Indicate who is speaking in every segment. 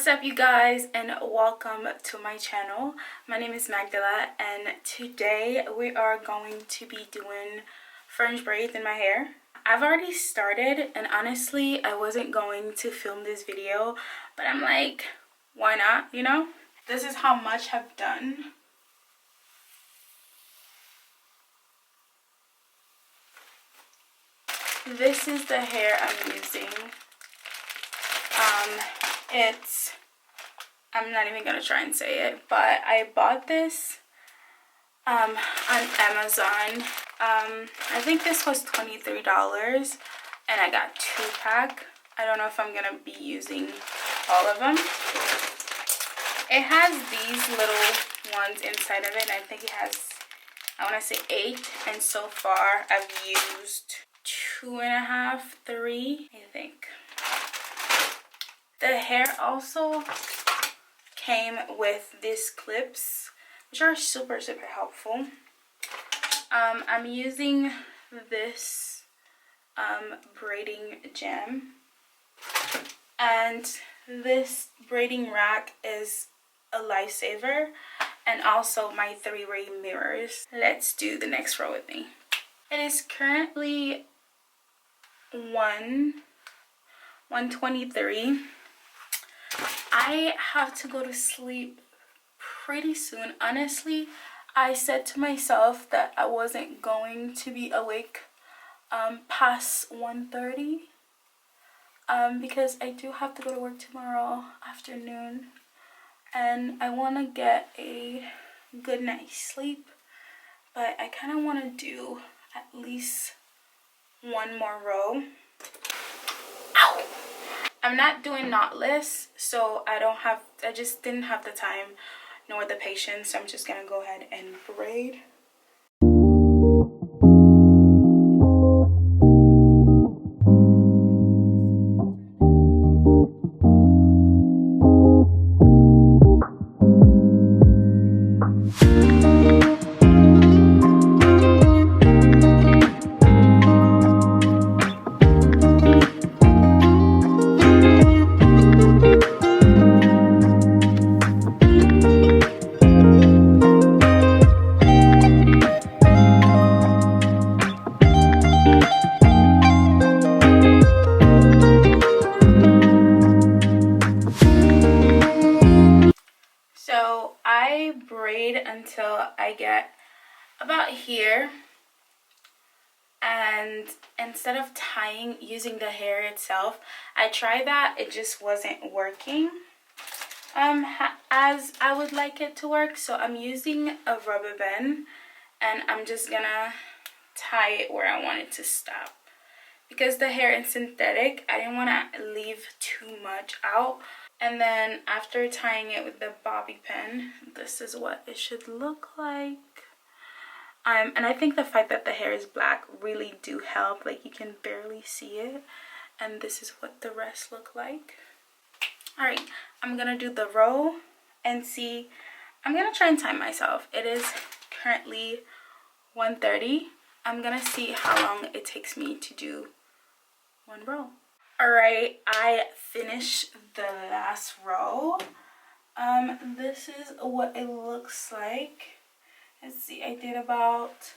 Speaker 1: up, you guys, and welcome to my channel. My name is Magdala, and today we are going to be doing French braids in my hair. I've already started, and honestly I wasn't going to film this video, but I'm like, why not, you know? This is how much I've done. This is the hair I'm using. I'm not even gonna try and say it, but I bought this on Amazon. I think this was $23 and I got 2-pack. I don't know if I'm gonna be using all of them. It has these little ones inside of it, and I think it has, I want to say 8, and so far I've used 2.5, 3, I think. The hair also came with these clips, which are super helpful. I'm using this braiding gem, and this braiding rack is a lifesaver, and also my 3-way mirrors. Let's do the next row with me. It is currently 1:23. I have to go to sleep pretty soon. Honestly, I said to myself that I wasn't going to be awake past 1:30 because I do have to go to work tomorrow afternoon, and I want to get a good night's sleep, but I kind of want to do at least one more row. Ow! I'm not doing knotless, so I just didn't have the time nor the patience, so I'm just gonna go ahead and braid. So I braid until I get about here, and instead of tying using the hair itself, I tried that, it just wasn't working as I would like it to work. So I'm using a rubber band, and I'm just gonna tie it where I want it to stop. Because the hair is synthetic, I didn't want to leave too much out. And then after tying it with the bobby pin, this is what it should look like. And I think the fact that the hair is black really do help. Like, you can barely see it. And this is what the rest look like. Alright, I'm gonna do the row and see. I'm gonna try and time myself. It is currently 1:30. I'm gonna see how long it takes me to do one row. Alright, I finished the last row. This is what it looks like. Let's see, I did about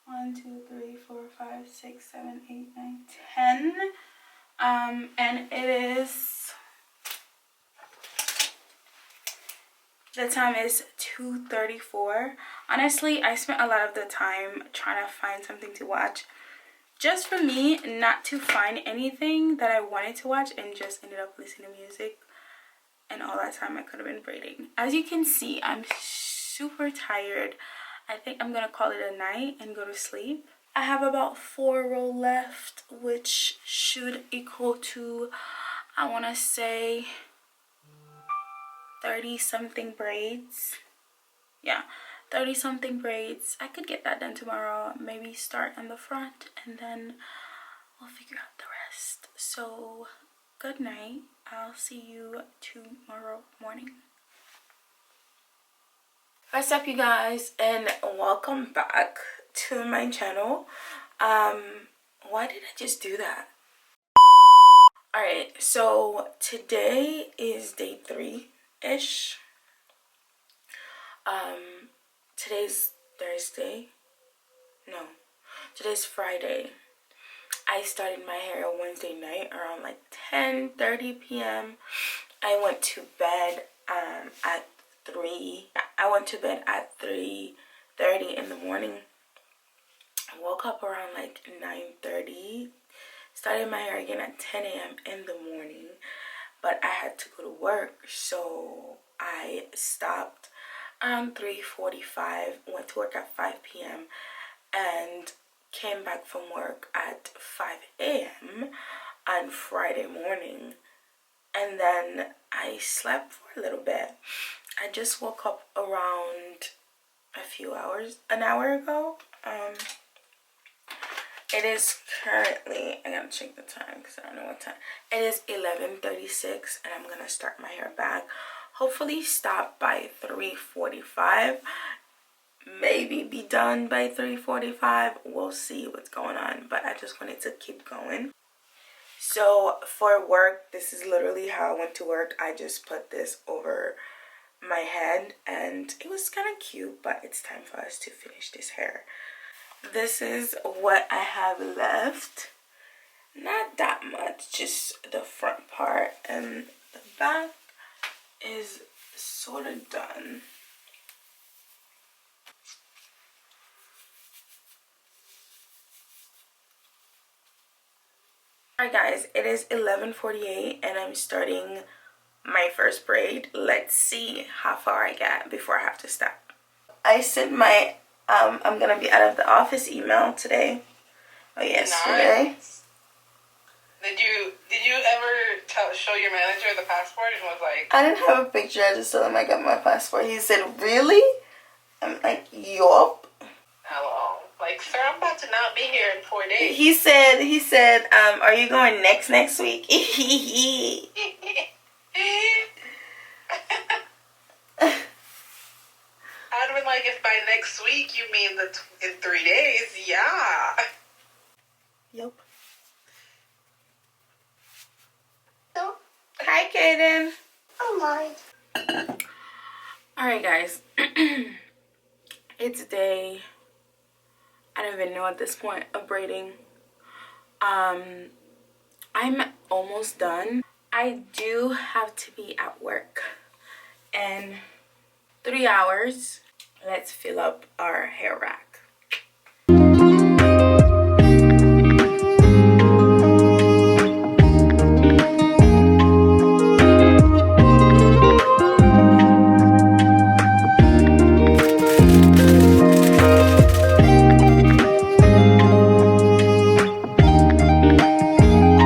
Speaker 1: 1, 2, 3, 4, 5, 6, 7, 8, 9, 10. And it is, the time is 2:34. Honestly, I spent a lot of the time trying to find something to watch, just for me not to find anything that I wanted to watch, and just ended up listening to music, and all that time I could have been braiding. As you can see, I'm super tired. I think I'm gonna call it a night and go to sleep. I have about 4 rows left, which should equal to, I want to say, 30 something braids. Yeah, 30 something braids. I could get that done tomorrow. Maybe start in the front, and then we'll figure out the rest. So good night. I'll see you tomorrow morning. What's up, you guys, and welcome back to my channel. Why did I just do that? Alright, so today is day 3-ish. Today's Thursday. No, today's Friday. I started my hair on Wednesday night around like 10:30 p.m. I went to bed at 3. I went to bed at 3:30 in the morning. I woke up around like 9:30. Started my hair again at 10 a.m. in the morning, but I had to go to work, so I stopped around 3:45, went to work at 5 p.m. and came back from work at 5 a.m. on Friday morning, and then I slept for a little bit. I just woke up around an hour ago. It is currently, I gotta check the time because I don't know what time. It is 11:36 and I'm gonna start my hair back. Hopefully stop by 3:45. Maybe be done by 3:45. We'll see what's going on, but I just wanted to keep going. So for work, this is literally how I went to work. I just put this over my head and it was kind of cute, but it's time for us to finish this hair. This is what I have left. Not that much, just the front part, and the back is sort of done. Alright guys, it is 11:48 and I'm starting my first braid. Let's see how far I get before I have to stop. I sent my I'm gonna be out of the office email today. Oh, yesterday.
Speaker 2: Nice. Did you ever show your manager the passport and was like?
Speaker 1: I didn't have a picture. I just told him I got my passport. He said, "Really?" I'm like, "Yup."
Speaker 2: Hello. Like, sir, I'm about to not be here in 4 days.
Speaker 1: He said, "Are you going next week?"
Speaker 2: I'd have been like, if by next week you mean in 3 days, yeah.
Speaker 1: Yup. So, hi, Kaden.
Speaker 2: Oh my.
Speaker 1: Alright, guys. It's day, I don't even know at this point, of braiding. I'm almost done. I do have to be at work in 3 hours. Let's fill up our hair rack.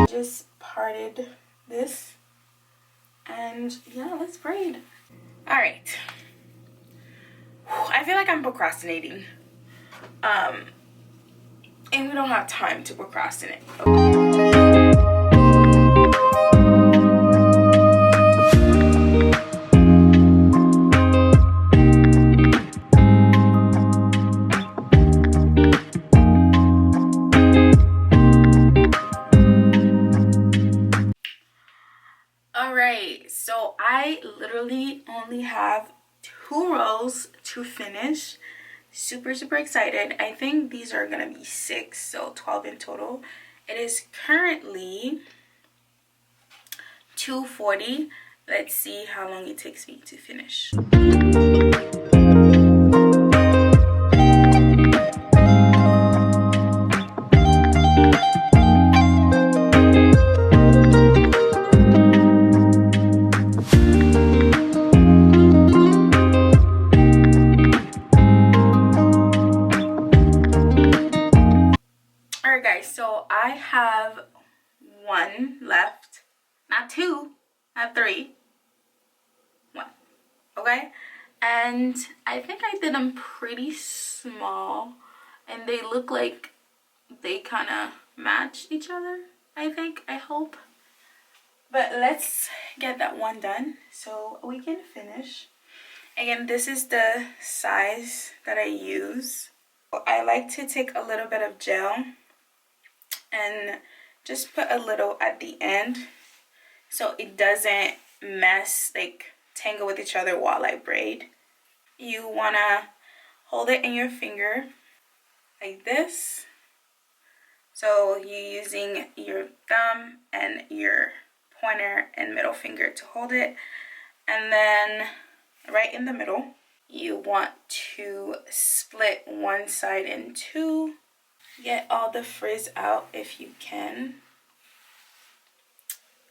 Speaker 1: Just parted this, and yeah, let's braid. All right. I feel like I'm procrastinating, and we don't have time to procrastinate. All right, so I literally only have 2 rows to finish. Super excited. I think these are gonna be 6, so 12 in total. It is currently 2:40. Let's see how long it takes me to finish. So I have 1 left, not 2, not 3, 1. Okay, and I think I did them pretty small, and they look like they kind of match each other. I hope, but let's get that one done so we can finish. Again, this is the size that I use. I like to take a little bit of gel and just put a little at the end so it doesn't mess, like tangle with each other while I braid. You wanna hold it in your finger like this. So you're using your thumb and your pointer and middle finger to hold it. And then right in the middle, you want to split one side in two. Get all the frizz out if you can.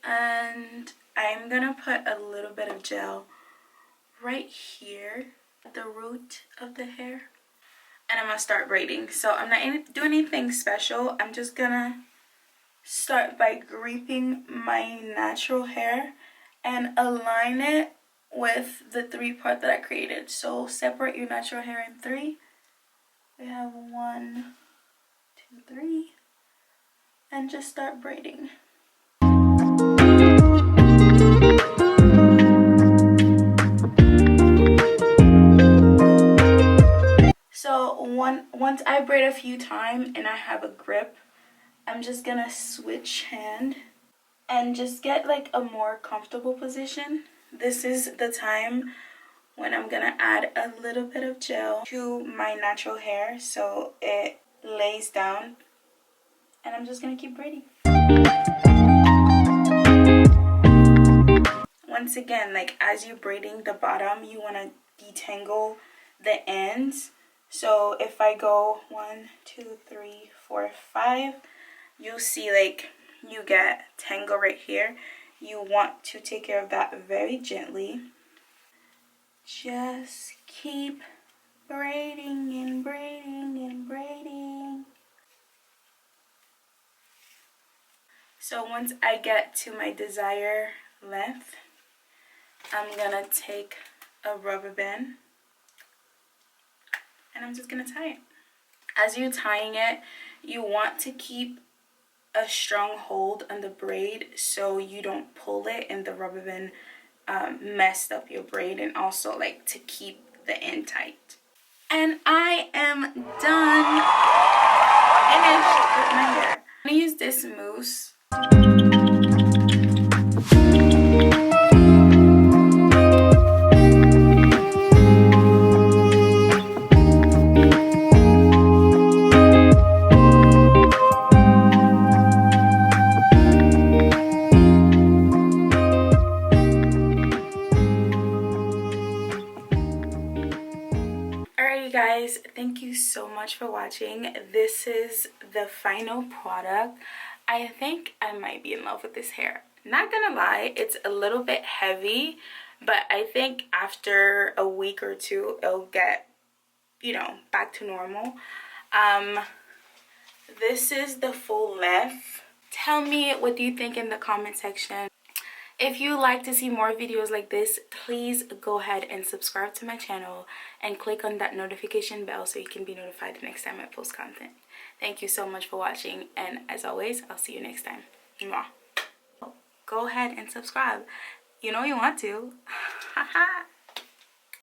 Speaker 1: And I'm gonna put a little bit of gel right here at the root of the hair. And I'm gonna start braiding. So I'm not doing anything special. I'm just gonna start by greasing my natural hair and align it with the 3-part that I created. So separate your natural hair in 3. We have 1, 2, 3, and just start braiding. So once I braid a few times and I have a grip, I'm just gonna switch hand and just get like a more comfortable position. This is the time when I'm gonna add a little bit of gel to my natural hair so it lays down, and I'm just gonna keep braiding. Once again, like as you're braiding the bottom, you wanna detangle the ends. So if I go 1, 2, 3, 4, 5, you'll see like you get tangle right here. You want to take care of that very gently. Just keep braiding and braiding and braiding. So once I get to my desired length, I'm gonna take a rubber band and I'm just gonna tie it. As you're tying it, you want to keep a strong hold on the braid so you don't pull it and the rubber band messed up your braid, and also like to keep the end tight. And I am done finished with my hair. I'm gonna use this mousse. Alright guys, thank you so much for watching. This is the final product. I think I might be in love with this hair. Not gonna lie, it's a little bit heavy, but I think after a week or two it'll get, you know, back to normal. This is the full length. Tell me what do you think in the comment section. If you like to see more videos like this, please go ahead and subscribe to my channel and click on that notification bell so you can be notified the next time I post content. Thank you so much for watching, and as always, I'll see you next time. Mwah. Go ahead and subscribe. You know you want to. Haha.